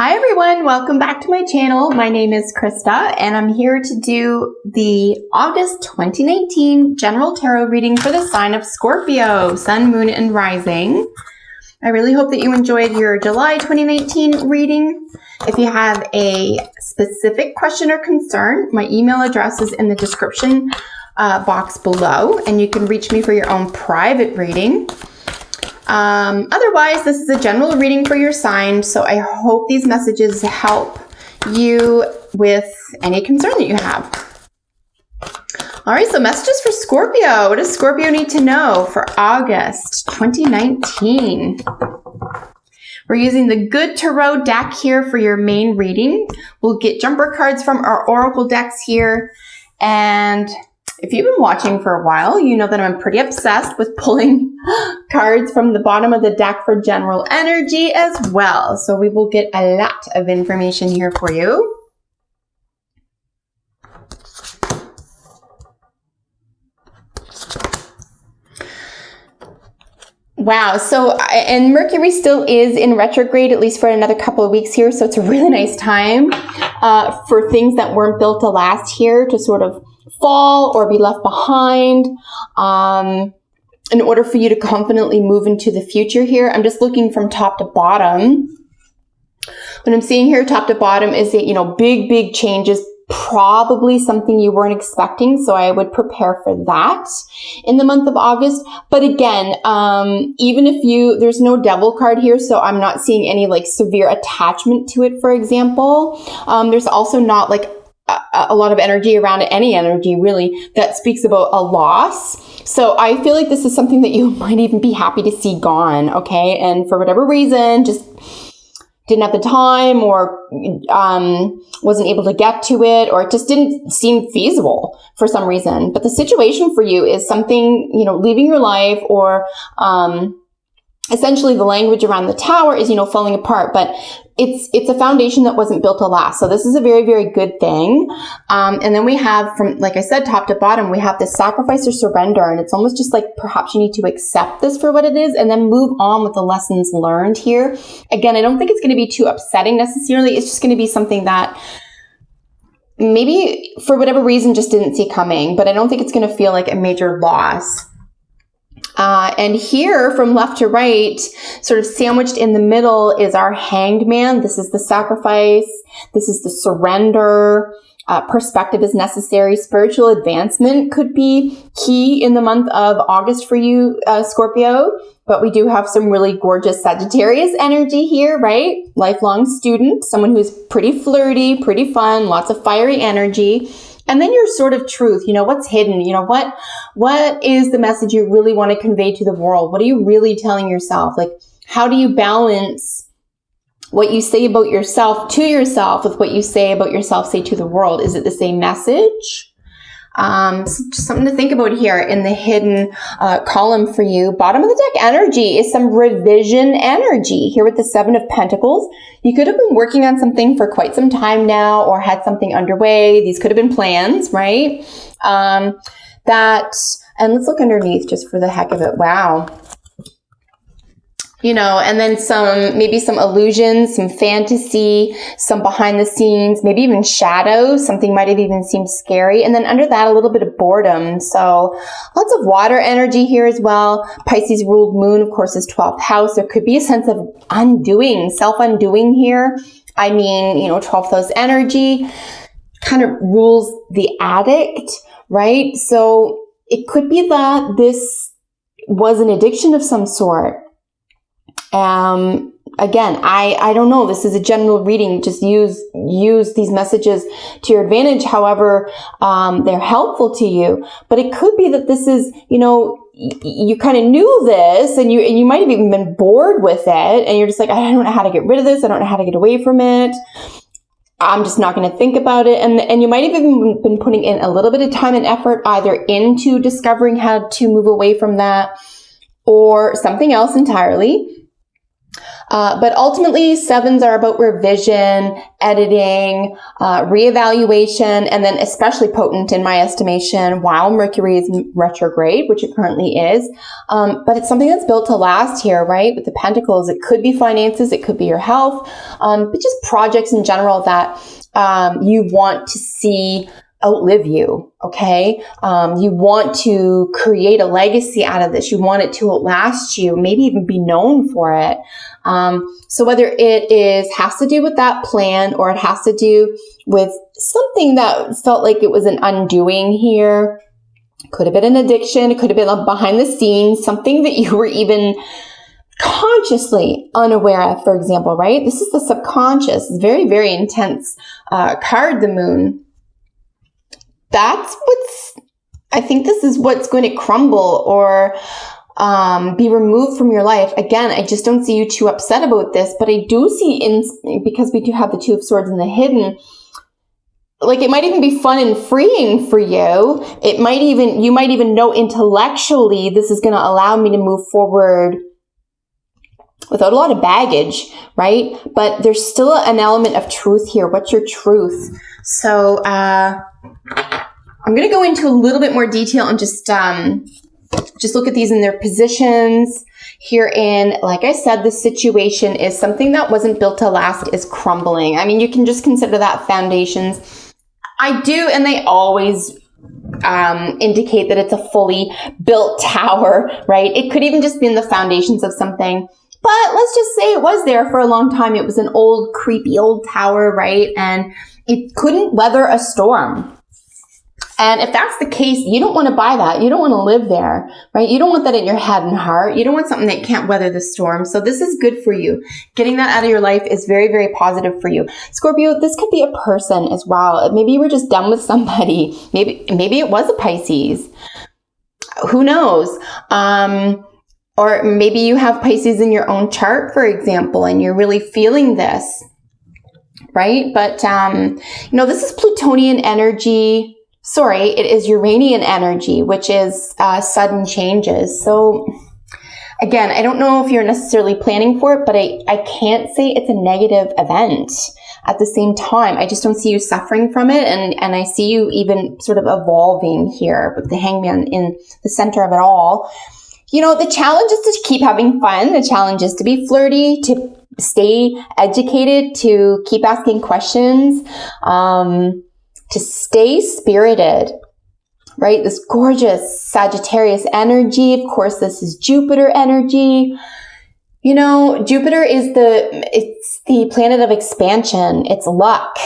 Hi everyone, welcome back to my channel. My name is Krista and I'm here to do the August 2019 general tarot reading for the sign of Scorpio, Sun, Moon, and Rising. I really hope that you enjoyed your July 2019 reading. If you have a specific question or concern, my email address is in the description box below and you can reach me for your own private reading. Otherwise, this is a general reading for your sign, so I hope these messages help you with any concern that you have. All right, so messages for Scorpio. What does Scorpio need to know for August 2019? We're using the Good Tarot deck here for your main reading. We'll get jumper cards from our oracle decks here, and if you've been watching for a while, you know that I'm pretty obsessed with pulling cards from the bottom of the deck for general energy as well. So we will get a lot of information here for you. Wow, so, and Mercury still is in retrograde, at least for another couple of weeks here, so it's a really nice time for things that weren't built to last here to sort of fall or be left behind in order for you to confidently move into the future here. I'm just looking from top to bottom. What I'm seeing here top to bottom is that, you know, big changes, probably something you weren't expecting. So I would prepare for that in the month of August. But again, even if there's no devil card here, so I'm not seeing any like severe attachment to it, for example. There's also not like a lot of energy around it, any energy really, that speaks about a loss. So I feel like this is something that you might even be happy to see gone, okay? And for whatever reason, just didn't have the time or wasn't able to get to it, or it just didn't seem feasible for some reason. But the situation for you is something, you know, leaving your life, or essentially the language around the tower is, you know, falling apart, but it's a foundation that wasn't built to last. So this is a very good thing. And then we have, from, like I said, top to bottom, we have this sacrifice or surrender. And it's almost just like perhaps you need to accept this for what it is and then move on with the lessons learned here. Again, I don't think it's going to be too upsetting necessarily. It's just going to be something that maybe for whatever reason just didn't see coming, but I don't think it's going to feel like a major loss. And here from left to right, sort of sandwiched in the middle, is our Hanged Man. This is the sacrifice. This is the surrender. Perspective is necessary. Spiritual advancement could be key in the month of August for you, Scorpio. But we do have some really gorgeous Sagittarius energy here, right? Lifelong student, someone who's pretty flirty, pretty fun, lots of fiery energy. And then your sort of truth, you know, what's hidden, you know, what is the message you really want to convey to the world? What are you really telling yourself? Like, how do you balance what you say about yourself to yourself with what you say about yourself, say to the world? Is it the same message? So just something to think about here in the hidden column for you. Bottom of the deck energy is some revision energy here with the Seven of Pentacles. You could have been working on something for quite some time now, or had something underway. These could have been plans, right? And let's look underneath just for the heck of it. Wow. You know, and then maybe some illusions, some fantasy, some behind the scenes, maybe even shadows. Something might have even seemed scary. And then under that, a little bit of boredom. So lots of water energy here as well. Pisces ruled moon, of course, is 12th house. There could be a sense of undoing, self-undoing here. I mean, you know, 12th house energy kind of rules the addict, right? So it could be that this was an addiction of some sort. Again, I don't know. This is a general reading. Just use these messages to your advantage, however they're helpful to you. But it could be that this is, you know, you kind of knew this, and you might have even been bored with it, and you're just like, I don't know how to get rid of this. I don't know how to get away from it. I'm just not going to think about it. And you might have even been putting in a little bit of time and effort either into discovering how to move away from that, or something else entirely. But ultimately, sevens are about revision, editing, reevaluation, and then especially potent in my estimation while Mercury is retrograde, which it currently is. But it's something that's built to last here, right? With the Pentacles, it could be finances, it could be your health, but just projects in general that you want to see outlive you, okay? You want to create a legacy out of this. You want it to outlast you, maybe even be known for it. So whether it has to do with that plan or it has to do with something that felt like it was an undoing here, could have been an addiction, it could have been behind the scenes, something that you were even consciously unaware of, for example, right? This is the subconscious, very, very intense card, the Moon. I think this is what's going to crumble or be removed from your life. Again, I just don't see you too upset about this, but I do see, because we do have the Two of Swords in the hidden, like it might even be fun and freeing for you. You might even know intellectually, this is going to allow me to move forward without a lot of baggage, right? But there's still an element of truth here. What's your truth? So, I'm going to go into a little bit more detail and just look at these in their positions. Herein, like I said, the situation is something that wasn't built to last is crumbling. I mean, you can just consider that foundations. I do, and they always indicate that it's a fully built tower, right? It could even just be in the foundations of something. But let's just say it was there for a long time. It was an old, creepy old tower, right? And it couldn't weather a storm. And if that's the case, you don't want to buy that. You don't want to live there, right? You don't want that in your head and heart. You don't want something that can't weather the storm. So this is good for you. Getting that out of your life is very, very positive for you. Scorpio, this could be a person as well. Maybe you were just done with somebody. Maybe it was a Pisces. Who knows? Or maybe you have Pisces in your own chart, for example, and you're really feeling this, right? But, this is Plutonian energy. Sorry, it is Uranian energy, which is sudden changes. So again, I don't know if you're necessarily planning for it, but I can't say it's a negative event. At the same time, I just don't see you suffering from it. And I see you even sort of evolving here with the Hangman in the center of it all. The challenge is to keep having fun. The challenge is to be flirty, to stay educated, to keep asking questions, to stay spirited, right? This gorgeous Sagittarius energy. Of course, this is Jupiter energy. Jupiter is the planet of expansion. It's luck.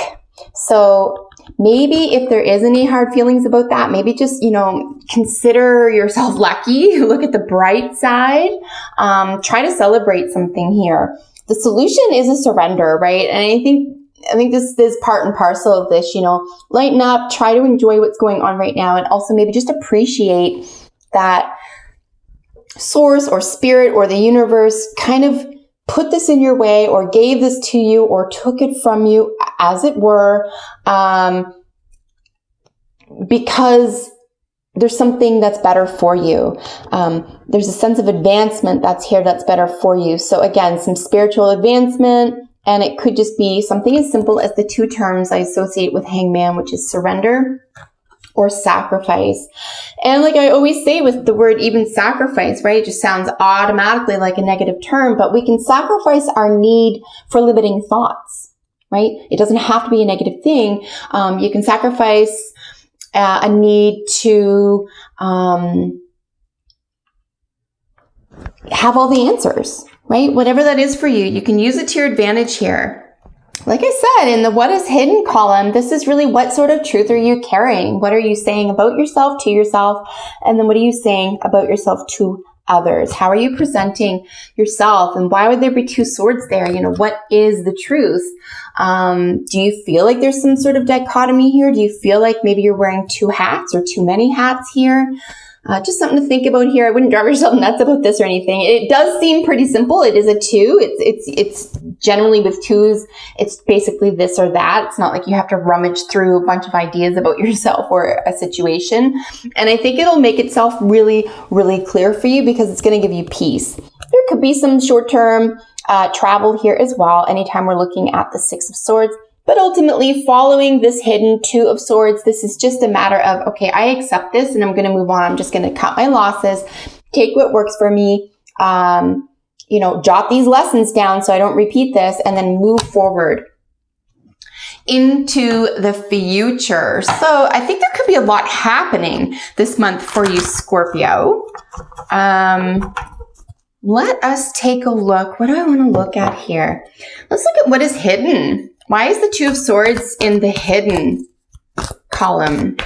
So maybe if there is any hard feelings about that, maybe just, consider yourself lucky. Look at the bright side. Try to celebrate something here. The solution is a surrender, right? And I think this is part and parcel of this, lighten up, try to enjoy what's going on right now, and also maybe just appreciate that source or spirit or the universe kind of put this in your way or gave this to you or took it from you, as it were, because there's something that's better for you. There's a sense of advancement that's here that's better for you. So again, some spiritual advancement. And it could just be something as simple as the two terms I associate with Hangman, which is surrender or sacrifice. And like I always say with the word even sacrifice, right? It just sounds automatically like a negative term, but we can sacrifice our need for limiting thoughts, right? It doesn't have to be a negative thing. You can sacrifice a need to have all the answers, right? Whatever that is for you, you can use it to your advantage here. Like I said, in the what is hidden column, this is really what sort of truth are you carrying? What are you saying about yourself to yourself? And then what are you saying about yourself to others? How are you presenting yourself? And why would there be two swords there? What is the truth? Do you feel like there's some sort of dichotomy here? Do you feel like maybe you're wearing two hats or too many hats here? Just something to think about here. I wouldn't drive yourself nuts about this or anything. It does seem pretty simple. It is a two. It's generally with twos, it's basically this or that. It's not like you have to rummage through a bunch of ideas about yourself or a situation. And I think it'll make itself really, really clear for you because it's going to give you peace. There could be some short-term travel here as well, anytime we're looking at the Six of Swords. But ultimately, following this hidden Two of Swords, this is just a matter of, okay, I accept this and I'm going to move on. I'm just going to cut my losses, take what works for me, you know, jot these lessons down so I don't repeat this, and then move forward into the future. So I think there could be a lot happening this month for you, Scorpio. Let us take a look. What do I want to look at here? Let's look at what is hidden. Why is the Two of Swords in the hidden column?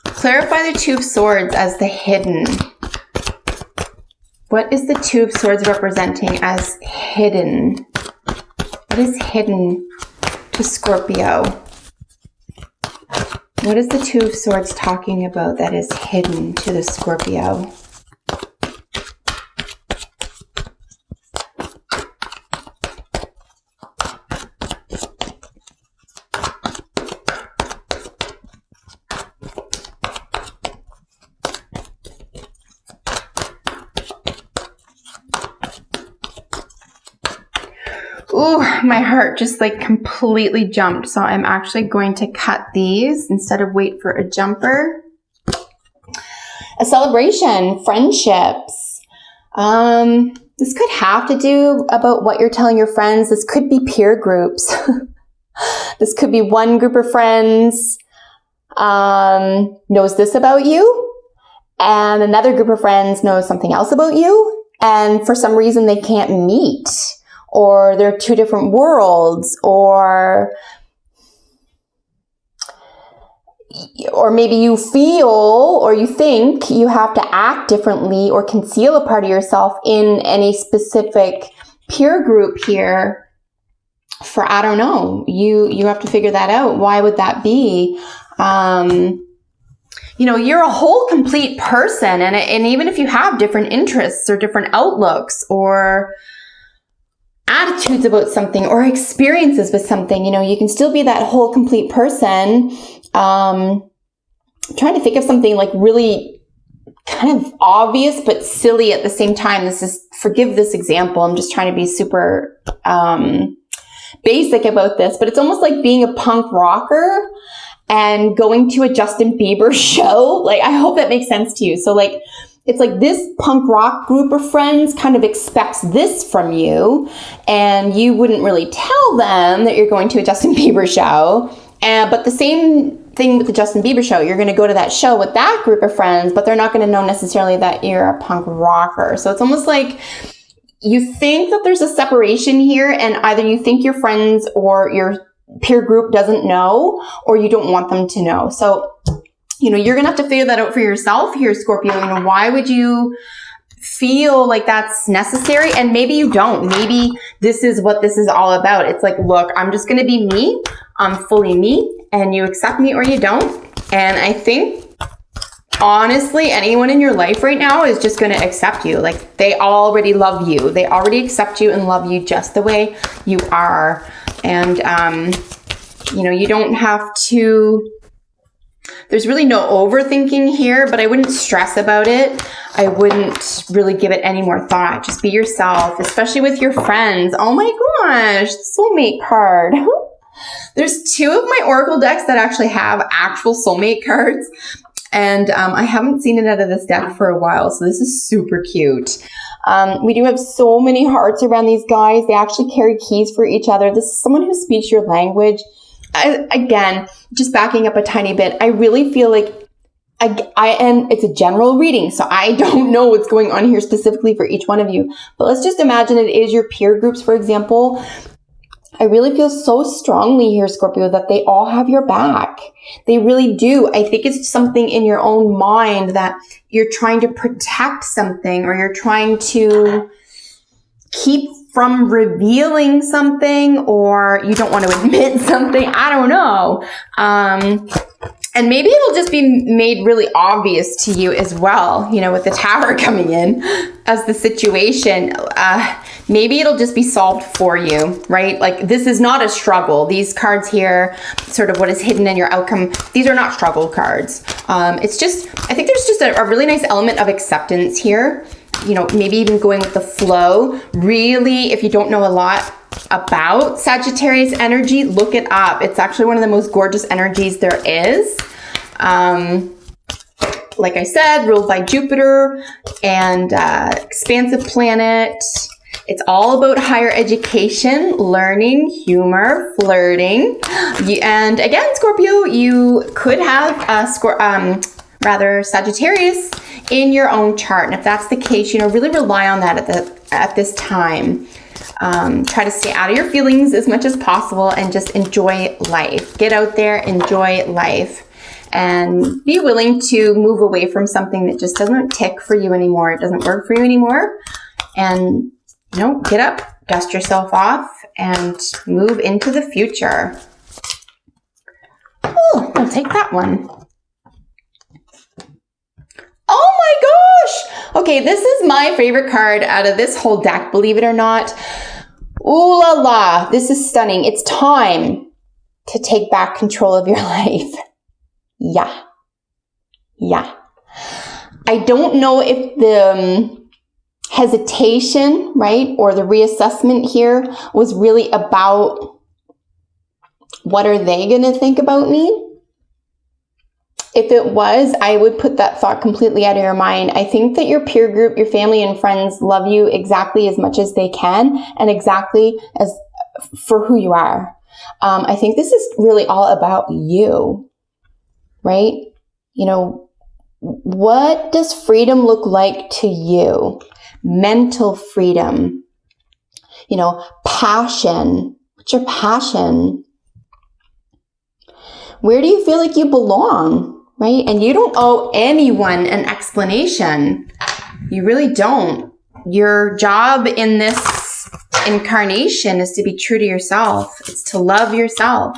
Clarify the Two of Swords as the hidden. What is the Two of Swords representing as hidden? What is hidden to Scorpio? What is the Two of Swords talking about that is hidden to the Scorpio? Ooh, my heart just like completely jumped. So I'm actually going to cut these instead of wait for a jumper. A celebration, friendships. This could have to do about what you're telling your friends. This could be peer groups. This could be one group of friends knows this about you, and another group of friends knows something else about you, and for some reason they can't meet. Or they're two different worlds, or maybe you feel or you think you have to act differently or conceal a part of yourself in any specific peer group here for, I don't know, you have to figure that out. Why would that be? You know, you're a whole complete person, and even if you have different interests or different outlooks or attitudes about something or experiences with something, you know, you can still be that whole complete person. Trying to think of something like really kind of obvious but silly at the same time. Forgive this example. I'm just trying to be super basic about this, but it's almost like being a punk rocker and going to a Justin Bieber show. Like, I hope that makes sense to you. So like, it's like this punk rock group of friends kind of expects this from you, and you wouldn't really tell them that you're going to a Justin Bieber show. But the same thing with the Justin Bieber show. You're going to go to that show with that group of friends, but they're not going to know necessarily that you're a punk rocker. So it's almost like you think that there's a separation here, and either you think your friends or your peer group doesn't know, or you don't want them to know. So, you know, you're going to have to figure that out for yourself here, Scorpio. You know, why would you feel like that's necessary? And maybe you don't. Maybe this is what this is all about. It's like, look, I'm just going to be me. I'm fully me, and you accept me or you don't. And I think, honestly, anyone in your life right now is just going to accept you. Like, they already love you. They already accept you and love you just the way you are. And, you know, you don't have to... There's really no overthinking here, but I wouldn't stress about it. I wouldn't really give it any more thought. Just be yourself, especially with your friends. Oh my gosh, soulmate card. There's two of my Oracle decks that actually have actual soulmate cards, and I haven't seen it out of this deck for a while, so this is super cute. We do have so many hearts around these guys. They actually carry keys for each other. This is someone who speaks your language. Again, just backing up a tiny bit, I really feel like it's a general reading, so I don't know what's going on here specifically for each one of you, but let's just imagine it is your peer groups, for example. I really feel so strongly here, Scorpio, that they all have your back. They really do. I think it's something in your own mind that you're trying to protect something, or you're trying to keep from revealing something, or you don't want to admit something. I don't know. And maybe it'll just be made really obvious to you as well, you know, with the Tower coming in as the situation. Maybe it'll just be solved for you, right? Like, this is not a struggle. These cards here, sort of what is hidden in your outcome, these are not struggle cards. It's just, I think there's just a really nice element of acceptance here. you know, maybe even going with the flow. Really, if you don't know a lot about Sagittarius energy, look it up. It's actually one of the most gorgeous energies there is. Like I said, ruled by Jupiter and expansive planet. It's all about higher education, learning, humor, flirting. And again, Scorpio, you could have Sagittarius in your own chart. And if that's the case, you know, really rely on that at this time. Try to stay out of your feelings as much as possible and just enjoy life. Get out there, enjoy life. And be willing to move away from something that just doesn't tick for you anymore. It doesn't work for you anymore. And, you know, get up, dust yourself off, and move into the future. Oh, I'll take that one. Oh my gosh! Okay, this is my favorite card out of this whole deck, believe it or not. Ooh la la, this is stunning. It's time to take back control of your life. Yeah. I don't know if the hesitation, right, or the reassessment here was really about what are they going to think about me? If it was, I would put that thought completely out of your mind. I think that your peer group, your family and friends love you exactly as much as they can and exactly as for who you are. I think this is really all about you. Right? You know, what does freedom look like to you? Mental freedom, you know, passion. What's your passion? Where do you feel like you belong? Right? And you don't owe anyone an explanation. You really don't. Your job in this incarnation is to be true to yourself. It's to love yourself.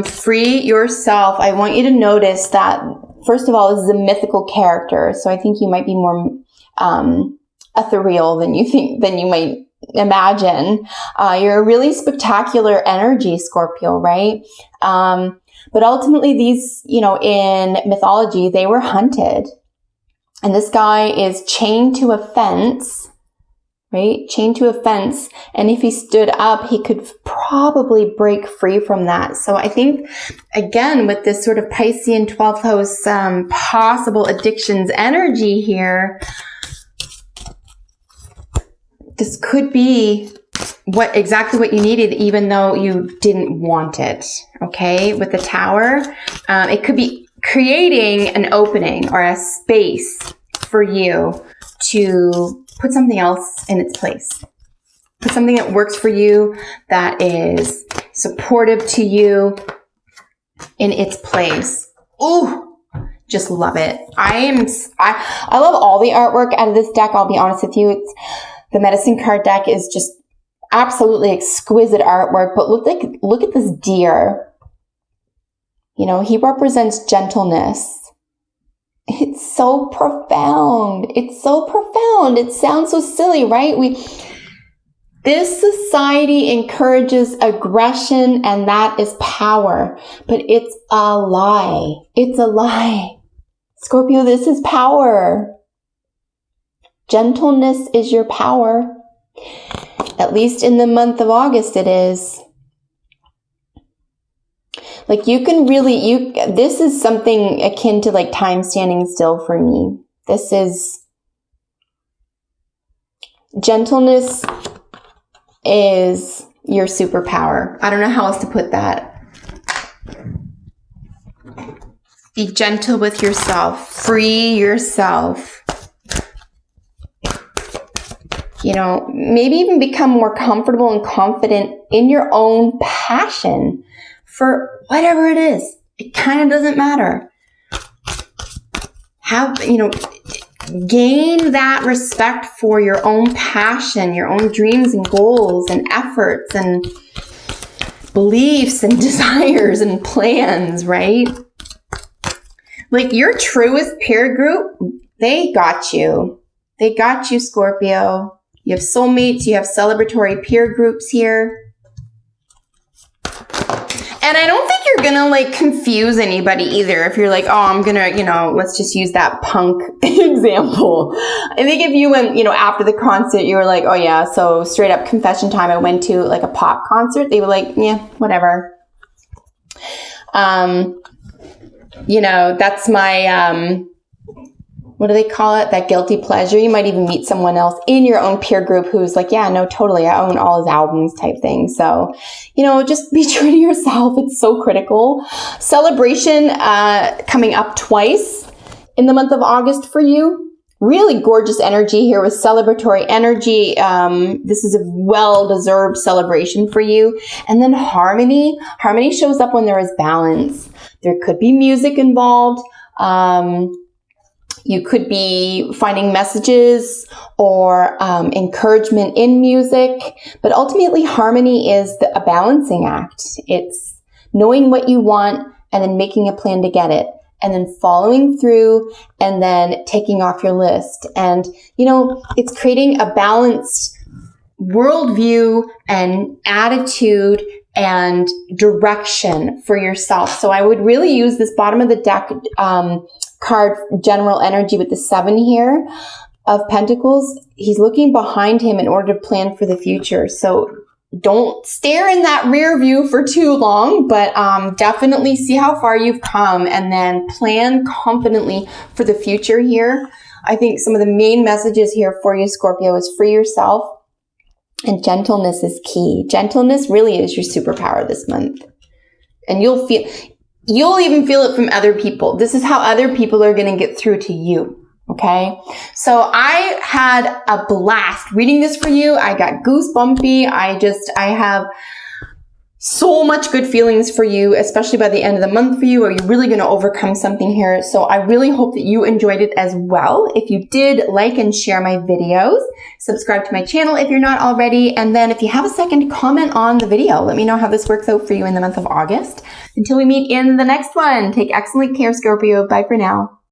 Free yourself. I want you to notice that, first of all, this is a mythical character. So I think you might be more ethereal than you might imagine. You're a really spectacular energy, Scorpio, right? But ultimately these, you know, in mythology, they were hunted. And this guy is chained to a fence. Right? Chained to a fence. And if he stood up, he could probably break free from that. So I think, again, with this sort of Piscean 12th house, possible addictions energy here, this could be exactly what you needed, even though you didn't want it. Okay? With the Tower, it could be creating an opening or a space for you to put something else in its place. Put something that works for you, that is supportive to you in its place. Ooh, just love it. I love all the artwork out of this deck. I'll be honest with you. The medicine card deck is just absolutely exquisite artwork. But look at this deer. You know, he represents gentleness. It's so profound. It's so profound. It sounds so silly, right? This society encourages aggression, and that is power. But it's a lie. It's a lie. Scorpio, this is power. Gentleness is your power. At least in the month of August it is. Like you can really, this is something akin to like time standing still for me. This is, gentleness is your superpower. I don't know how else to put that. Be gentle with yourself. Free yourself. You know, maybe even become more comfortable and confident in your own passion. For whatever it is, it kind of doesn't matter. Gain that respect for your own passion, your own dreams and goals and efforts and beliefs and desires and plans, right? Like your truest peer group, they got you. They got you, Scorpio. You have soulmates, you have celebratory peer groups here. And I don't think you're gonna like confuse anybody either. If you're like, oh, I'm gonna, let's just use that punk example. I think if you went, after the concert, you were like, oh yeah, so straight up confession time, I went to like a pop concert. They were like, yeah, whatever. That's my, what do they call it? That guilty pleasure. You might even meet someone else in your own peer group who's like, yeah, no, totally. I own all his albums type thing. So, just be true to yourself. It's so critical. Celebration coming up twice in the month of August for you. Really gorgeous energy here with celebratory energy. This is a well-deserved celebration for you. And then harmony. Harmony shows up when there is balance. There could be music involved. You could be finding messages or encouragement in music, but ultimately harmony is a balancing act. It's knowing what you want and then making a plan to get it, and then following through and then taking off your list. And, it's creating a balanced worldview and attitude and direction for yourself. So I would really use this bottom of the deck card, general energy, with the 7 here of Pentacles. He's looking behind him in order to plan for the future. So don't stare in that rear view for too long, but definitely see how far you've come and then plan confidently for the future here. I think some of the main messages here for you, Scorpio, is free yourself, and gentleness is key. Gentleness really is your superpower this month. And you'll even feel it from other people. This is how other people are going to get through to you. Okay. So I had a blast reading this for you. I got goosebumpy. I have so much good feelings for you, especially by the end of the month for you. Are you really going to overcome something here? So I really hope that you enjoyed it as well. If you did, like and share my videos, subscribe to my channel if you're not already. And then if you have a second, comment on the video. Let me know how this works out for you in the month of August. Until we meet in the next one, take excellent care, Scorpio. Bye for now.